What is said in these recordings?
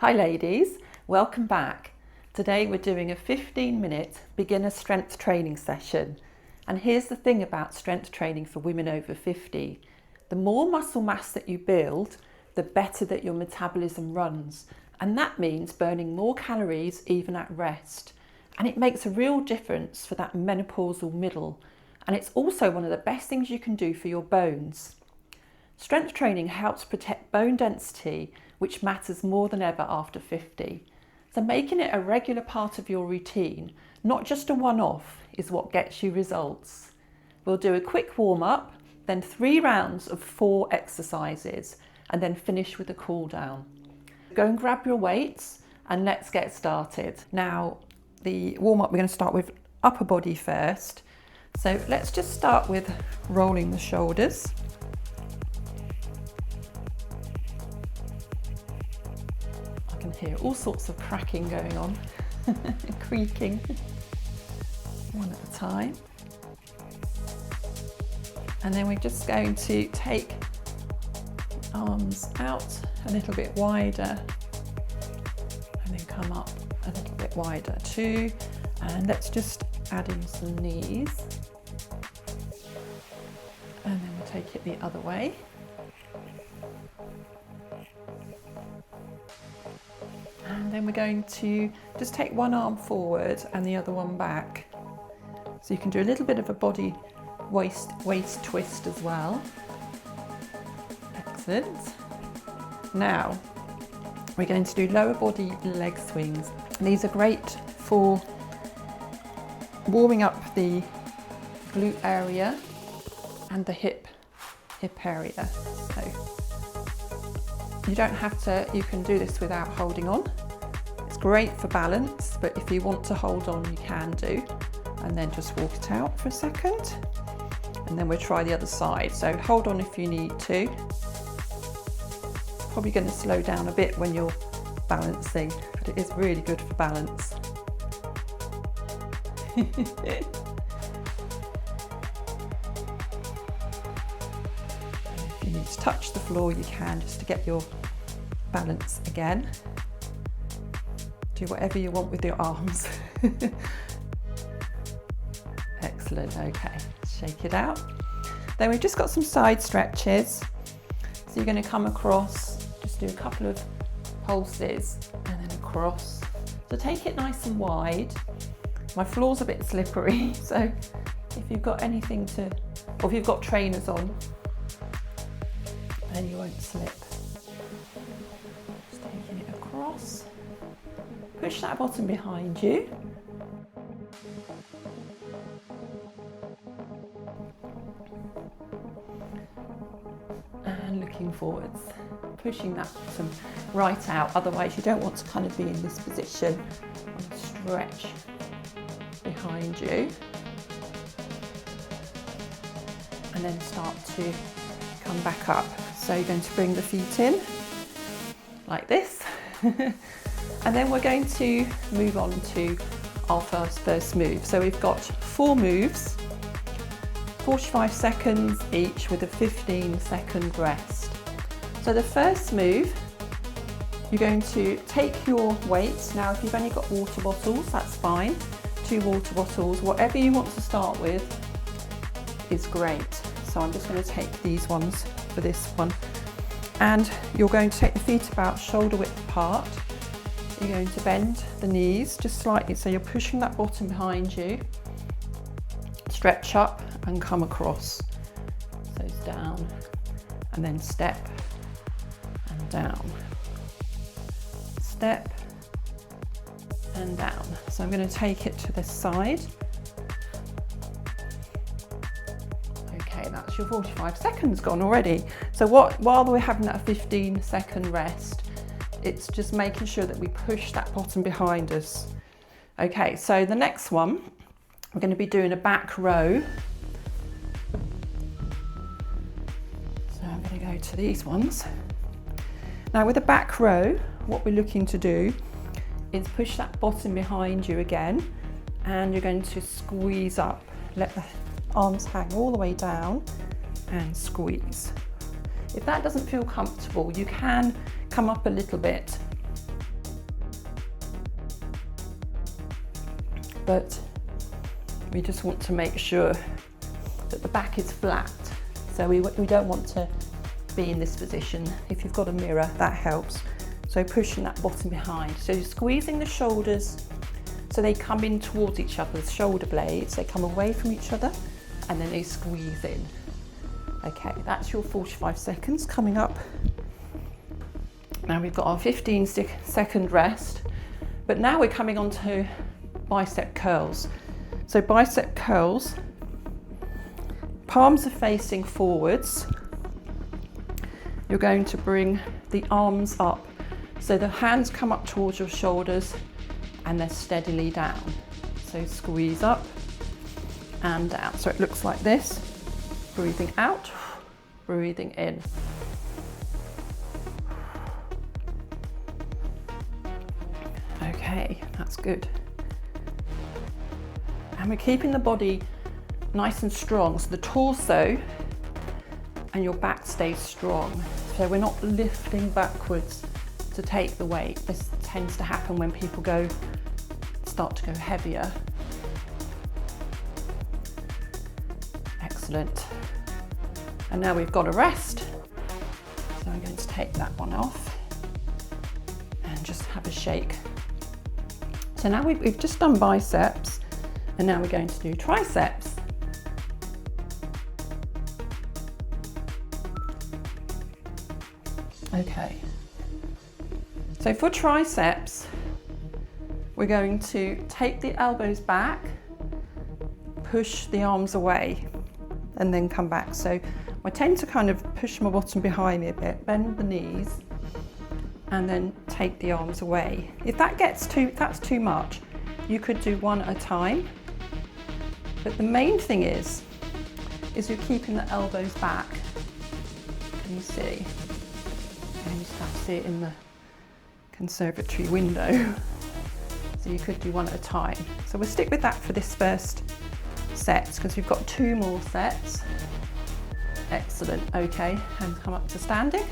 Hi ladies, welcome back. Today we're doing a 15-minute beginner strength training session. And here's the thing about strength training for women over 50. The more muscle mass that you build, the better that your metabolism runs. And that means burning more calories even at rest. And it makes a real difference for that menopausal middle. And it's also one of the best things you can do for your bones. Strength training helps protect bone density, which matters more than ever after 50. So making it a regular part of your routine, not just a one-off, is what gets you results. We'll do a quick warm-up, then 3 rounds of 4 exercises, and then finish with a cool down. Go and grab your weights and let's get started. Now, the warm-up, we're going to start with upper body first. So let's just start with rolling the shoulders. I can hear all sorts of cracking going on, creaking, one at a time. And then we're just going to take arms out a little bit wider and then come up a little bit wider too. And let's just add in some knees. And then we'll take it the other way. And then we're going to just take one arm forward and the other one back. So you can do a little bit of a body waist twist as well. Excellent. Now, we're going to do lower body leg swings. And these are great for warming up the glute area and the hip area. So you don't have to, you can do this without holding on. It's great for balance, but if you want to hold on, you can do. And then just walk it out for a second. And then we'll try the other side. So hold on if you need to. Probably going to slow down a bit when you're balancing, but it is really good for balance. If you need to touch the floor, you can, just to get your balance again. Do whatever you want with your arms. Excellent, okay, shake it out. Then we've just got some side stretches. So you're going to come across, just do a couple of pulses and then across. So take it nice and wide. My floor's a bit slippery, so if you've got anything to, or if you've got trainers on, then you won't slip. Just taking it across. Push that bottom behind you. And looking forwards. Pushing that bottom right out, otherwise you don't want to kind of be in this position. Stretch behind you. And then start to come back up. So you're going to bring the feet in like this. And then we're going to move on to our first move. So we've got 4 moves, 45 seconds each with a 15-second rest. So the first move, you're going to take your weights. Now if you've only got water bottles, that's fine. 2 water bottles, whatever you want to start with is great. So I'm just going to take these ones for this one. And you're going to take the feet about shoulder width apart. You're going to bend the knees just slightly, so you're pushing that bottom behind you. Stretch up and come across. So it's down and then step and down. Step and down. So I'm going to take it to this side. Okay, that's your 45 seconds gone already. So while we're having that 15-second rest, it's just making sure that we push that bottom behind us. Okay, so the next one, we're going to be doing a back row. So I'm going to go to these ones. Now with a back row, what we're looking to do is push that bottom behind you again, and you're going to squeeze up. Let the arms hang all the way down and squeeze. If that doesn't feel comfortable, you can come up a little bit but we just want to make sure that the back is flat. So we don't want to be in this position. If you've got a mirror, that helps. So pushing that bottom behind. So you're squeezing the shoulders so they come in towards each other's shoulder blades. They come away from each other and then they squeeze in. Okay, that's your 45 seconds coming up. Now we've got our 15-second rest, but now we're coming on to bicep curls. So bicep curls, palms are facing forwards. You're going to bring the arms up. So the hands come up towards your shoulders and they're steadily down. So squeeze up and down. So it looks like this. Breathing out, breathing in. Okay, that's good. And we're keeping the body nice and strong. So the torso and your back stays strong. So we're not lifting backwards to take the weight. This tends to happen when people start to go heavier. Excellent. And now we've got a rest. So I'm going to take that one off and just have a shake. So now we've just done biceps and now we're going to do triceps. Okay. So for triceps, we're going to take the elbows back, push the arms away, and then come back. So I tend to kind of push my bottom behind me a bit, bend the knees, and then take the arms away. If that's too much, you could do one at a time. But the main thing is you're keeping the elbows back. Can you see? And you start to see it in the conservatory window. So you could do one at a time. So we'll stick with that for this first set because we've got 2 more sets. Excellent, okay, hands come up to standing.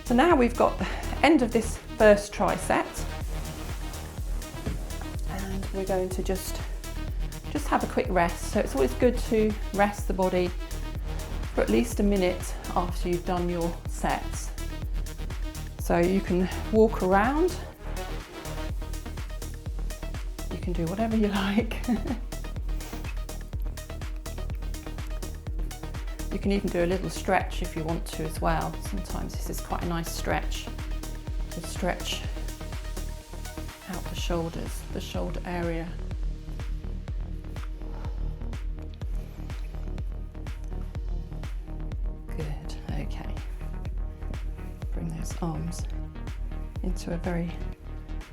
So now we've got the end of this first tricep. And we're going to just have a quick rest. So it's always good to rest the body for at least a minute after you've done your sets. So you can walk around, you can do whatever you like. You can even do a little stretch if you want to as well. Sometimes this is quite a nice stretch to stretch out the shoulders, the shoulder area. Good, okay. Bring those arms into a very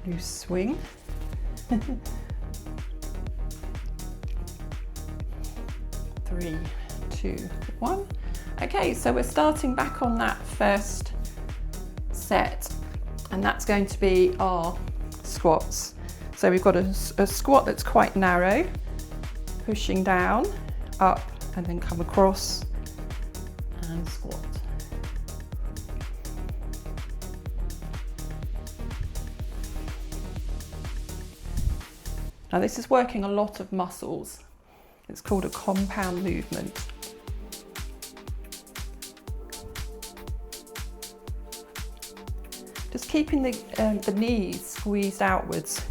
loose swing. 3, 2, 1. Okay, so we're starting back on that first set, and that's going to be our squats. So we've got a squat that's quite narrow, pushing down, up, and then come across and squat. Now this is working a lot of muscles. It's called a compound movement. Just keeping the knees squeezed outwards.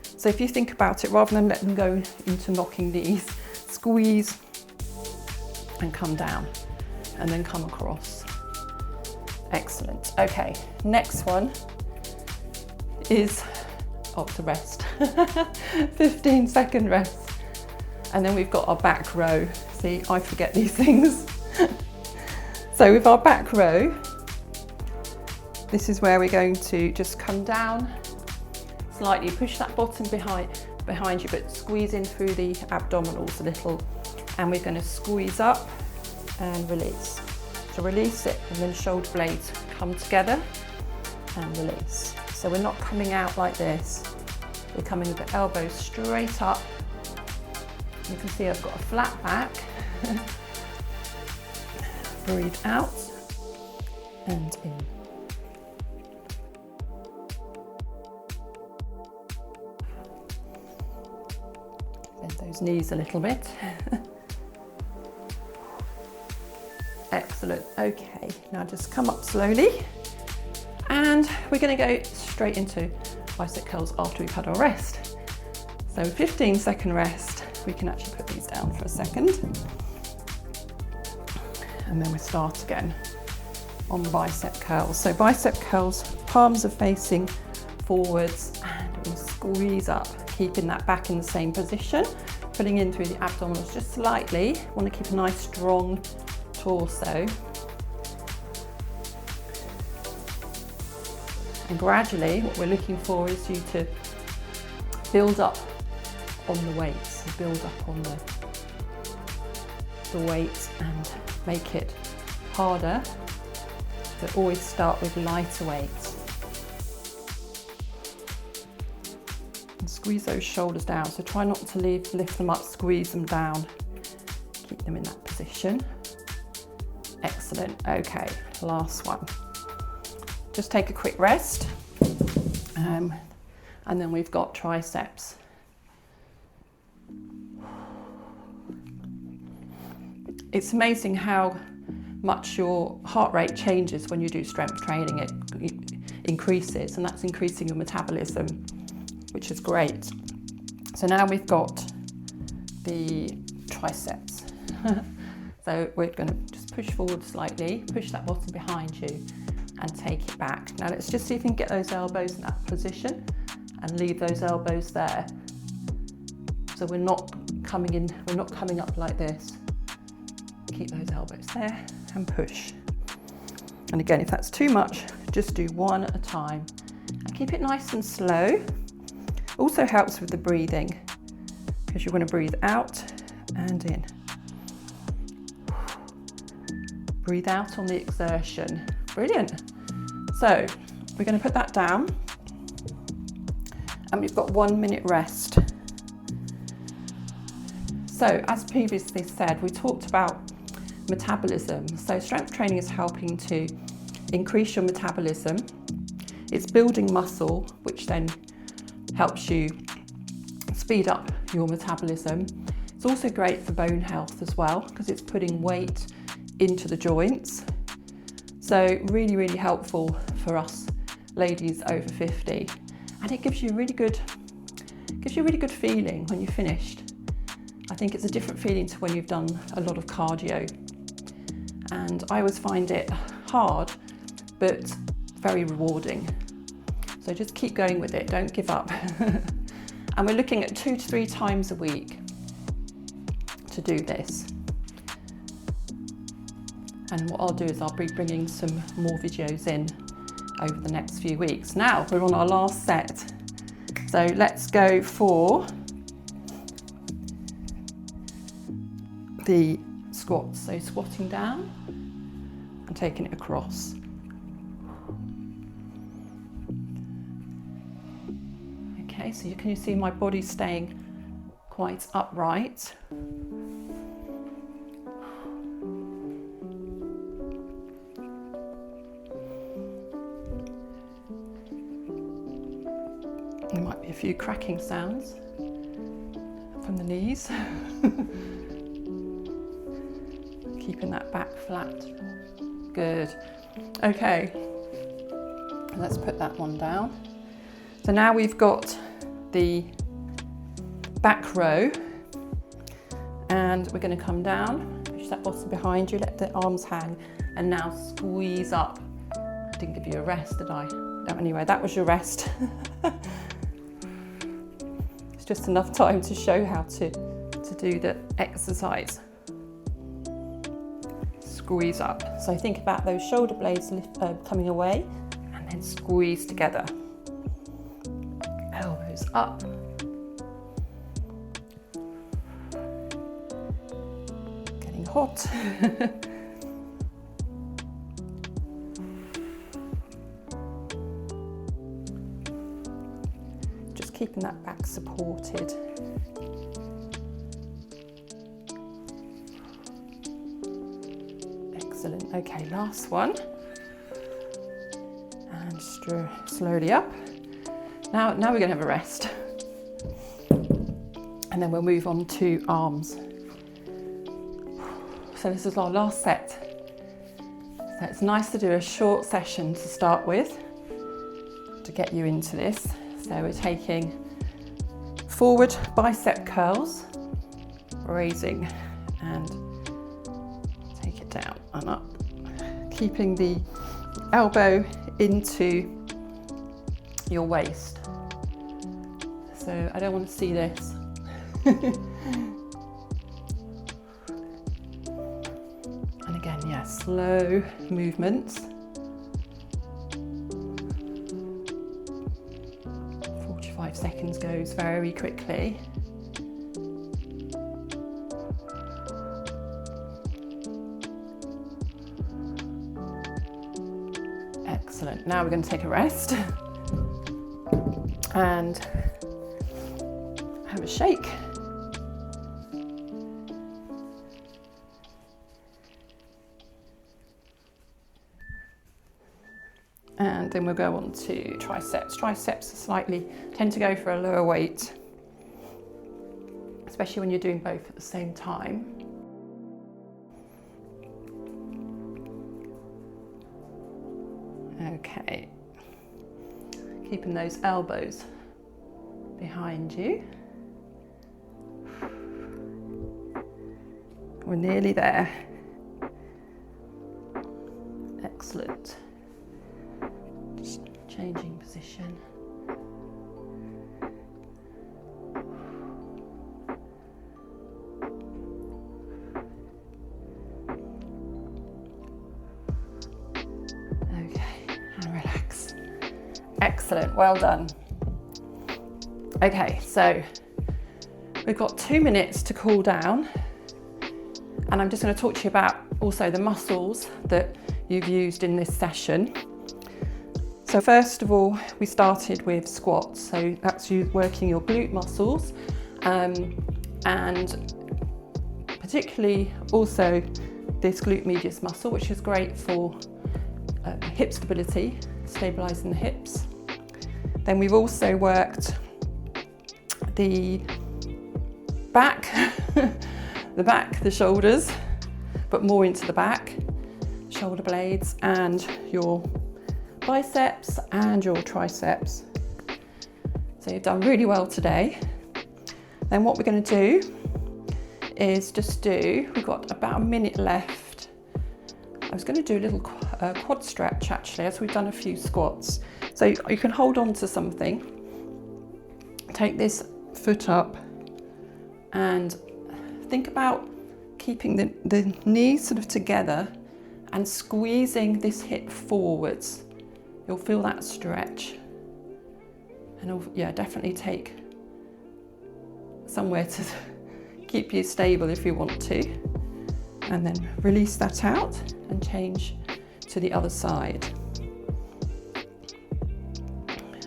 So if you think about it, rather than let them go into knocking knees, squeeze and come down and then come across. Excellent. Okay, next one is the rest. 15-second rest. And then we've got our back row. See, I forget these things. So with our back row, this is where we're going to just come down slightly, push that bottom behind you, but squeeze in through the abdominals a little. And we're going to squeeze up and release. So release it, and then shoulder blades come together and release. So we're not coming out like this. We're coming with the elbows straight up. You can see I've got a flat back. Breathe out and in. Bend those knees a little bit. Excellent. Okay, now just come up slowly. And we're going to go straight into bicep curls after we've had our rest. So 15-second rest. We can actually put these down for a second. And then we start again on bicep curls. So bicep curls, palms are facing forwards, and we squeeze up, keeping that back in the same position, pulling in through the abdominals just slightly. Want to keep a nice strong torso. And gradually what we're looking for is you to build up on the weights, build up on the weights and make it harder, but always start with lighter weights. And squeeze those shoulders down, so try not to lift them up, squeeze them down. Keep them in that position. Excellent. Okay, last one. Just take a quick rest, and then we've got triceps. It's amazing how much your heart rate changes when you do strength training. It increases, and that's increasing your metabolism, which is great. So now we've got the triceps. So we're going to just push forward slightly, push that bottom behind you, and take it back. Now let's just see if we can get those elbows in that position and leave those elbows there. So we're not coming up like this. Keep those elbows there and push. And again, if that's too much, just do one at a time and keep it nice and slow. Also helps with the breathing, because you're going to breathe out and in. Breathe out on the exertion. Brilliant. So we're going to put that down, and we've got 1 minute rest. So as previously said, we talked about metabolism. So strength training is helping to increase your metabolism. It's building muscle, which then helps you speed up your metabolism. It's also great for bone health as well, because it's putting weight into the joints. So really, really helpful for us ladies over 50. And it gives you a really good feeling when you're finished. I think it's a different feeling to when you've done a lot of cardio. And I always find it hard, but very rewarding. So just keep going with it, don't give up. And we're looking at 2 to 3 times a week to do this. And what I'll do is I'll be bringing some more videos in over the next few weeks. Now we're on our last set. So let's go for the squats. So squatting down and taking it across. Okay, so can you see my body staying quite upright? There might be a few cracking sounds from the knees. Keeping that back flat. Good. Okay, let's put that one down. So now we've got the back row, and we're going to come down, push that bottom behind you, let the arms hang, and now squeeze up. I didn't give you a rest, did I? No, anyway, that was your rest. It's just enough time to show how to do the exercise. Squeeze up. So think about those shoulder blades coming away, and then squeeze together. Elbows up. Getting hot. Just keeping that back supported. Excellent. Okay, last one. And slowly up. Now we're going to have a rest. And then we'll move on to arms. So this is our last set. So it's nice to do a short session to start with, to get you into this. So we're taking forward bicep curls, raising and take it down and up, keeping the elbow into your waist. So I don't want to see this. And again, yeah, slow movements. 45 seconds goes very quickly. Excellent. Now we're going to take a rest and have a shake. And then we'll go on to triceps. Triceps tend to go for a lower weight, especially when you're doing both at the same time. Okay, keeping those elbows behind you. We're nearly there. Excellent. Just changing position. Okay, and relax. Excellent, well done. Okay, so we've got 2 minutes to cool down. And I'm just going to talk to you about also the muscles that you've used in this session. So first of all, we started with squats. So that's you working your glute muscles, and particularly also this glute medius muscle, which is great for hip stability, stabilizing the hips. Then we've also worked the back, the shoulders, but more into the back, shoulder blades, and your biceps and your triceps. So you've done really well today. Then what we're going to do is we've got about a minute left. I was going to do a little quad stretch actually, as we've done a few squats. So you can hold on to something, take this foot up, and think about keeping the knees sort of together and squeezing this hip forwards. You'll feel that stretch. And yeah, definitely take somewhere to keep you stable if you want to. And then release that out and change to the other side.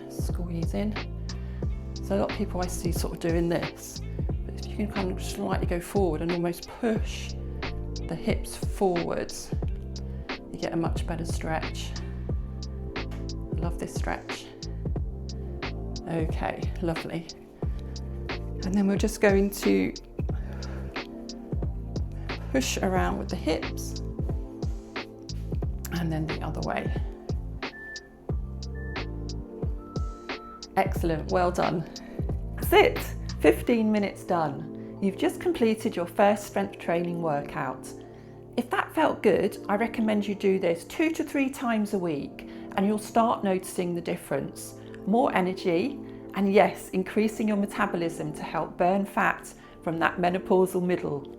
Squeeze in. So a lot of people I see sort of doing this. You can kind of slightly go forward and almost push the hips forwards. You get a much better stretch. I love this stretch. Okay, lovely. And then we're just going to push around with the hips and then the other way. Excellent, well done. That's it. 15 minutes done. You've just completed your first strength training workout. If that felt good, I recommend you do this 2 to 3 times a week and you'll start noticing the difference. More energy and yes, increasing your metabolism to help burn fat from that menopausal middle.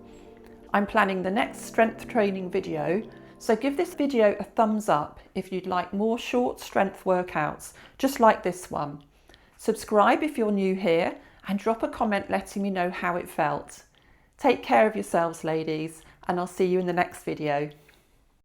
I'm planning the next strength training video, so give this video a thumbs up if you'd like more short strength workouts, just like this one. Subscribe if you're new here and drop a comment letting me know how it felt. Take care of yourselves, ladies, and I'll see you in the next video.